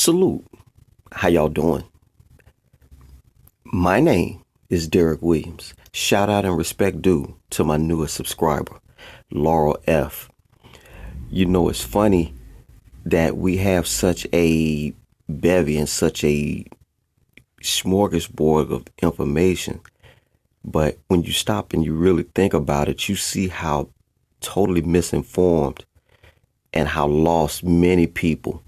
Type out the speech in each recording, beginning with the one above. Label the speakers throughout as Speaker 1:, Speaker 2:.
Speaker 1: Salute. How y'all doing? My name is DerrickCWilliams. Shout out and respect due to my newest subscriber, Laurel F. You know, it's funny that we have such a bevy and such a smorgasbord of information. But when you stop and you really think about it, you see how totally misinformed and how lost many people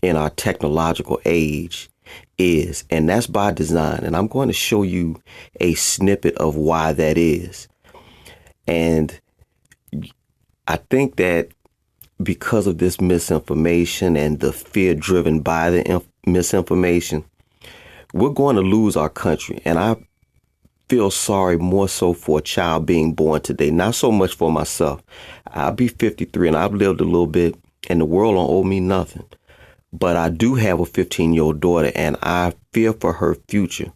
Speaker 1: in our technological age is. And that's by design. And I'm going to show you a snippet of why that is. And I think that because of this misinformation and the fear driven by the misinformation, we're going to lose our country. And I feel sorry more so for a child being born today, not so much for myself. I'll be 53 and I've lived a little bit and the world don't owe me nothing. But I do have a 15-year-old daughter and I fear for her future.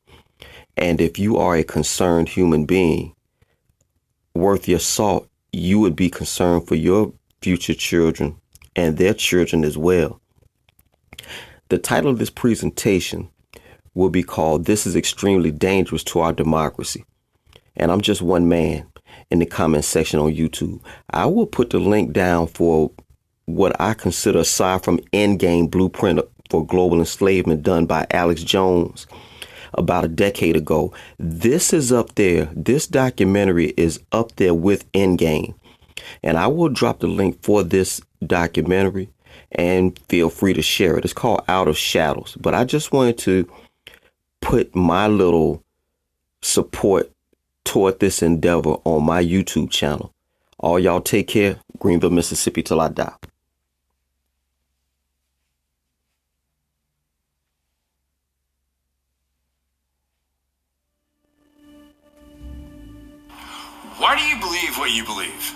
Speaker 1: And if you are a concerned human being worth your salt, you would be concerned for your future children and their children as well. The title of this presentation will be called "This is Extremely Dangerous to Our Democracy." And I'm just one man in the comment section on YouTube. I will put the link down for what I consider, aside from Endgame Blueprint for Global Enslavement done by Alex Jones about a decade ago. This is up there. This documentary is up there with Endgame. And I will drop the link for this documentary and feel free to share it. It's called Out of Shadows. But I just wanted to put my little support toward this endeavor on my YouTube channel. All y'all take care. Greenville, Mississippi till I die.
Speaker 2: Why do you believe what you believe?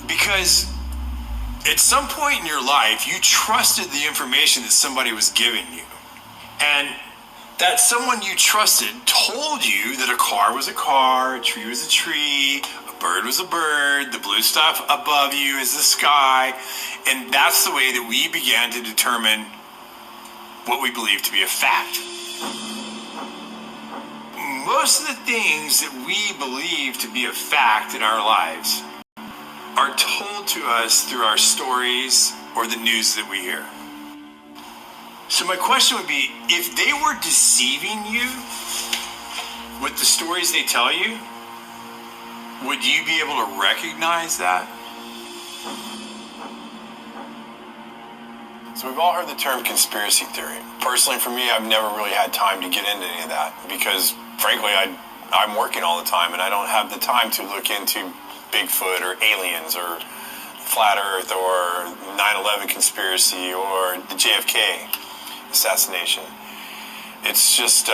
Speaker 2: Because at some point in your life, you trusted the information that somebody was giving you. And that someone you trusted told you that a car was a car, a tree was a tree, a bird was a bird, the blue stuff above you is the sky. And that's the way that we began to determine what we believe to be a fact. Most of the things that we believe to be a fact in our lives are told to us through our stories or the news that we hear. So my question would be, if they were deceiving you with the stories they tell you, would you be able to recognize that? So we've all heard the term conspiracy theory. Personally, for me, I've never really had time to get into any of that because, frankly, I'm working all the time and I don't have the time to look into Bigfoot or aliens or flat earth or 9/11 conspiracy or the JFK assassination. It's just,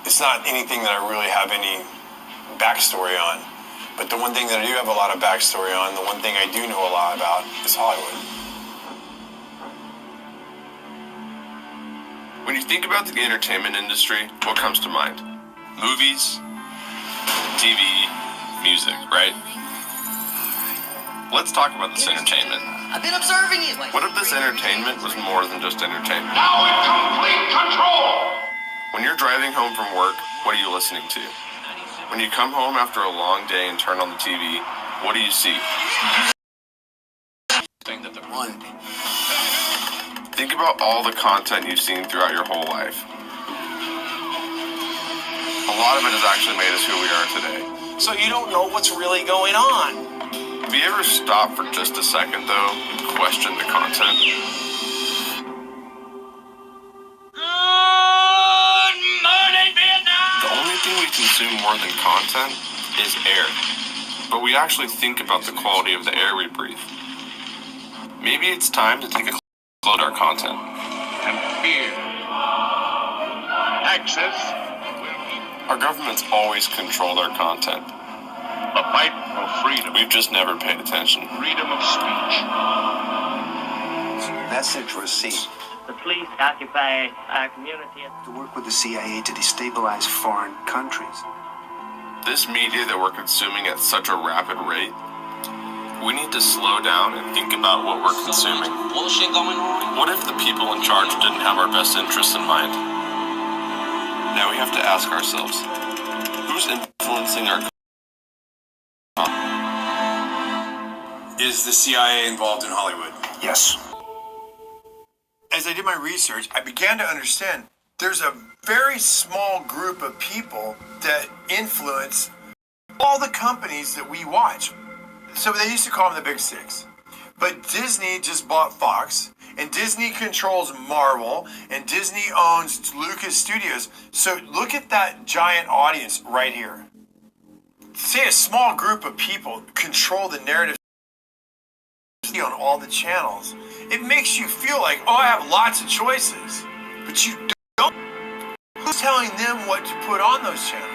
Speaker 2: it's not anything that I really have any backstory on. But the one thing that I do have a lot of backstory on, the one thing I do know a lot about is Hollywood.
Speaker 3: When you think about the entertainment industry, what comes to mind? Movies, TV, music, right? Let's talk about this entertainment.
Speaker 4: I've been observing you.
Speaker 3: What if this entertainment was more than just entertainment?
Speaker 5: Now in complete control!
Speaker 3: When you're driving home from work, what are you listening to? When you come home after a long day and turn on the TV, what do you see? Think about all the content you've seen throughout your whole life. A lot of it has actually made us who we are today.
Speaker 4: So you don't know what's really going on.
Speaker 3: Have you ever stopped for just a second, though, and questioned the content?
Speaker 5: Good morning, Vietnam!
Speaker 3: The only thing we consume more than content is air. But we actually think about the quality of the air we breathe. Maybe it's time to take a look at our content.
Speaker 5: And fear. Access.
Speaker 3: Our government's always controlled our content.
Speaker 5: The fight for freedom.
Speaker 3: We've just never paid attention.
Speaker 5: Freedom of speech.
Speaker 6: Message received.
Speaker 7: The police occupy our community.
Speaker 6: To work with the CIA to destabilize foreign countries.
Speaker 3: This media that we're consuming at such a rapid rate, We need to slow down and think about what we're consuming.
Speaker 4: Bullshit going on.
Speaker 3: What if the people in charge didn't have our best interests in mind? Now we have to ask ourselves, who's influencing our...
Speaker 2: Is the CIA involved in Hollywood?
Speaker 6: Yes.
Speaker 2: As I did my research, I began to understand there's a very small group of people that influence all the companies that we watch. So they used to call them the Big Six. But Disney just bought Fox, and Disney controls Marvel, and Disney owns Lucas Studios. So look at that giant audience right here. Say a small group of people control the narrative on all the channels. It makes you feel like, oh, I have lots of choices. But you don't. Who's telling them what to put on those channels?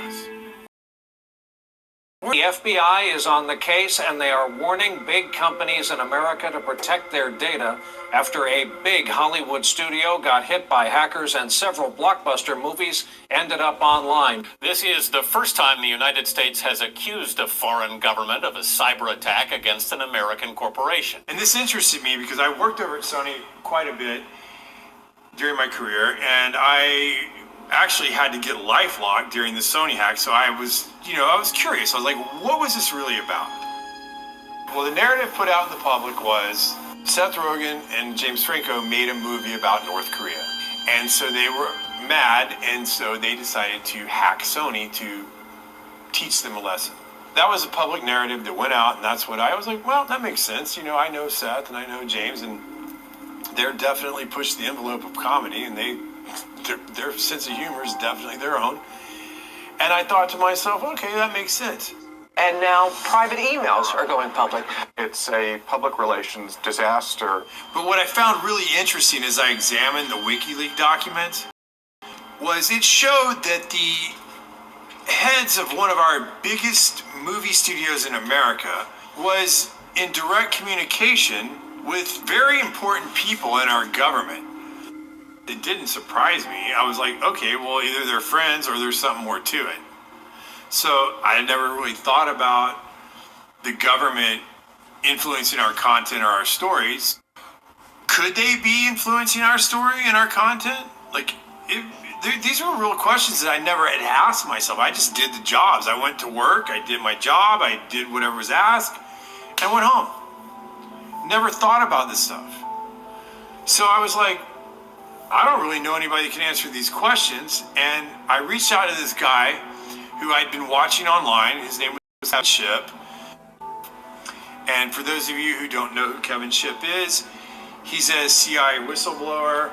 Speaker 8: The FBI is on the case, and they are warning big companies in America to protect their data after a big Hollywood studio got hit by hackers and several blockbuster movies ended up online. This is the first time the United States has accused a foreign government of a cyber attack against an American corporation.
Speaker 2: And this interested me because I worked over at Sony quite a bit during my career, and I actually had to get LifeLock during the Sony hack, so I was curious. I was like, what was this really about? Well, the narrative put out in the public was Seth Rogen and James Franco made a movie about North Korea. And so they were mad, and so they decided to hack Sony to teach them a lesson. That was a public narrative that went out, and that's what I was like, well, that makes sense. I know Seth and I know James, and they're definitely pushed the envelope of comedy, and their sense of humor is definitely their own. And I thought to myself, okay, that makes sense.
Speaker 4: And now private emails are going public.
Speaker 9: It's a public relations disaster.
Speaker 2: But what I found really interesting as I examined the WikiLeaks documents was it showed that the heads of one of our biggest movie studios in America was in direct communication with very important people in our government. It didn't surprise me. I was like, okay, well, either they're friends or there's something more to it. So I never really thought about the government influencing our content or our stories. Could they be influencing our story and our content? These were real questions that I never had asked myself. I just did the jobs. I went to work, I did my job, I did whatever was asked, and went home. Never thought about this stuff. So I was like, I don't really know anybody that can answer these questions. And I reached out to this guy who I'd been watching online. His name was Kevin Shipp. And for those of you who don't know who Kevin Shipp is, he's a CIA whistleblower.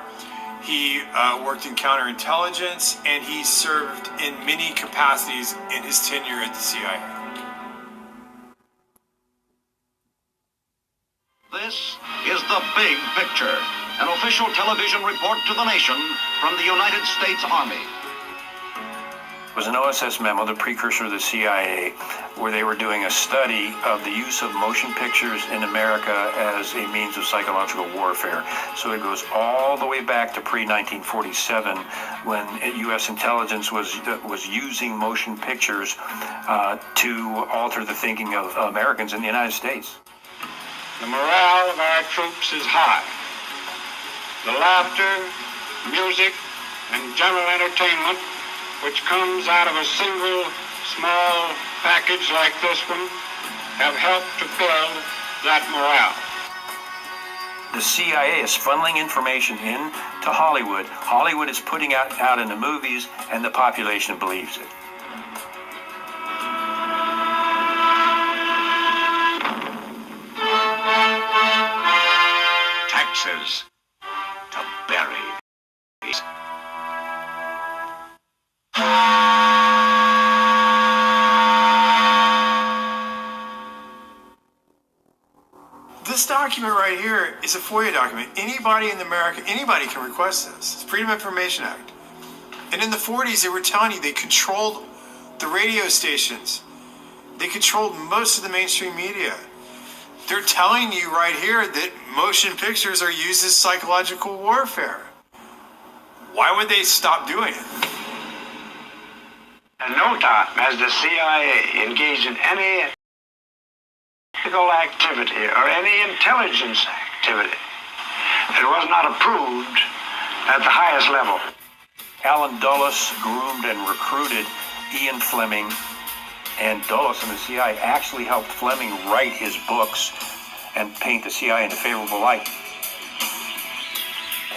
Speaker 2: He worked in counterintelligence, and he served in many capacities in his tenure at the CIA.
Speaker 5: This is The Big Picture, an official television report to the nation from the United States Army.
Speaker 10: It was an OSS memo, the precursor to the CIA, where they were doing a study of the use of motion pictures in America as a means of psychological warfare. So it goes all the way back to pre-1947, when U.S. intelligence was using motion pictures to alter the thinking of Americans in the United States.
Speaker 5: The morale of our troops is high. The laughter, music, and general entertainment which comes out of a single small package like this one have helped to build that morale.
Speaker 10: The CIA is funneling information into Hollywood. Hollywood is putting out in the movies, and the population believes it.
Speaker 5: Taxes to bury these.
Speaker 2: This document right here is a FOIA document. Anybody in America, anybody can request this. It's Freedom of Information Act. And in the 40s, they were telling you they controlled the radio stations. They controlled most of the mainstream media. They're telling you right here that motion pictures are used as psychological warfare. Why would they stop doing it?
Speaker 6: At no time has the CIA engaged in any
Speaker 5: political activity or any intelligence activity that was not approved at the highest level.
Speaker 10: Alan Dulles groomed and recruited Ian Fleming, and Dulles and the CIA actually helped Fleming write his books and paint the CIA in a favorable light.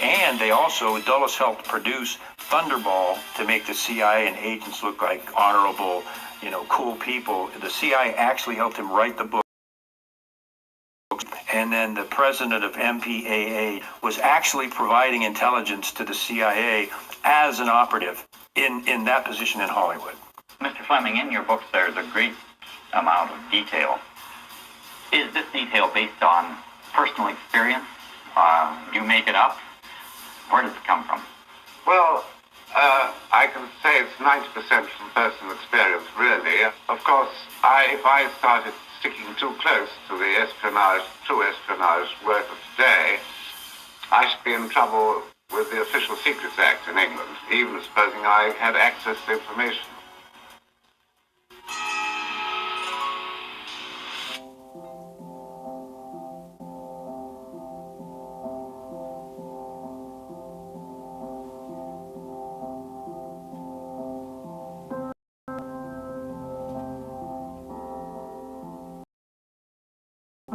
Speaker 10: And they also, Dulles helped produce Thunderball to make the CIA and agents look like honorable, cool people. The CIA actually helped him write the book. And then the president of MPAA was actually providing intelligence to the CIA as an operative in that position in Hollywood.
Speaker 7: Mr. Fleming, in your books there's a great amount of detail. Is this detail based on personal experience? You make it up? Where does it come from?
Speaker 11: Well, I can say it's 90% from personal experience, really. Of course, if I started sticking too close to the true espionage work of today, I should be in trouble with the Official Secrets Act in England, even supposing I had access to information.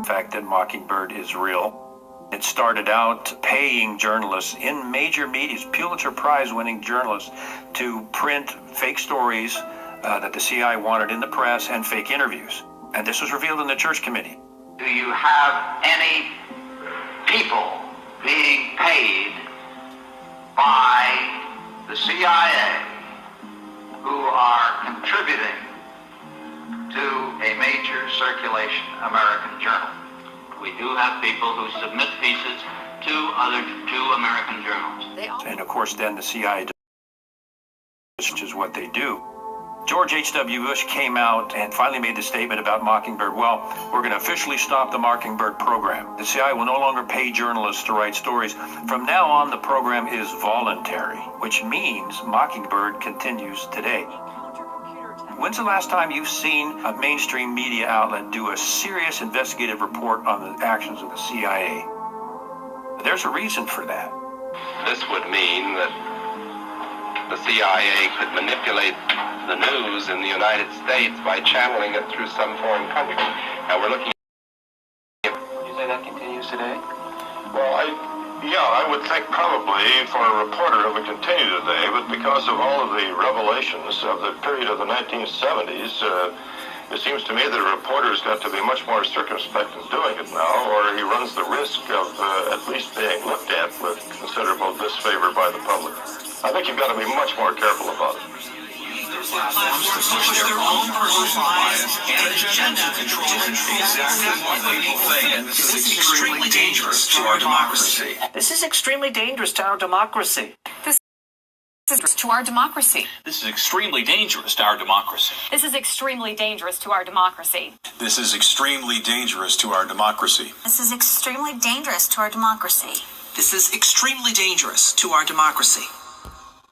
Speaker 10: Fact that Mockingbird is real. It started out paying journalists in major media, Pulitzer Prize winning journalists, to print fake stories that the CIA wanted in the press and fake interviews. And this was revealed in the Church Committee.
Speaker 12: Do you have any people being paid by the CIA who are contributing to a major circulation American journal? We do have people who submit pieces to American journals.
Speaker 10: And of course then the CIA, which is what they do. George H.W. Bush came out and finally made the statement about Mockingbird. Well, we're going to officially stop the Mockingbird program. The CIA will no longer pay journalists to write stories. From now on, the program is voluntary, which means Mockingbird continues today. When's the last time you've seen a mainstream media outlet do a serious investigative report on the actions of the CIA? There's a reason for that.
Speaker 13: This would mean that the CIA could manipulate the news in the United States by channeling it through some foreign country. Now we're looking at...
Speaker 9: Would you say that continues today? Well, I would think probably for a reporter it would continue today, but because of all of the revelations of the period of the 1970s, it seems to me that a reporter's got to be much more circumspect in doing it now, or he runs the risk of at least being looked at with considerable disfavor by the public. I think you've got to be much more careful about it.
Speaker 14: Platforms to push their own personal bias and agenda to control exactly what people think. And this is extremely dangerous to our democracy.
Speaker 8: This is extremely dangerous to our democracy.
Speaker 15: This is to our democracy.
Speaker 14: This is extremely dangerous to our democracy.
Speaker 15: This is extremely dangerous to our democracy.
Speaker 2: This is extremely dangerous to our democracy.
Speaker 16: This is extremely dangerous to our democracy.
Speaker 17: This is extremely dangerous to our democracy.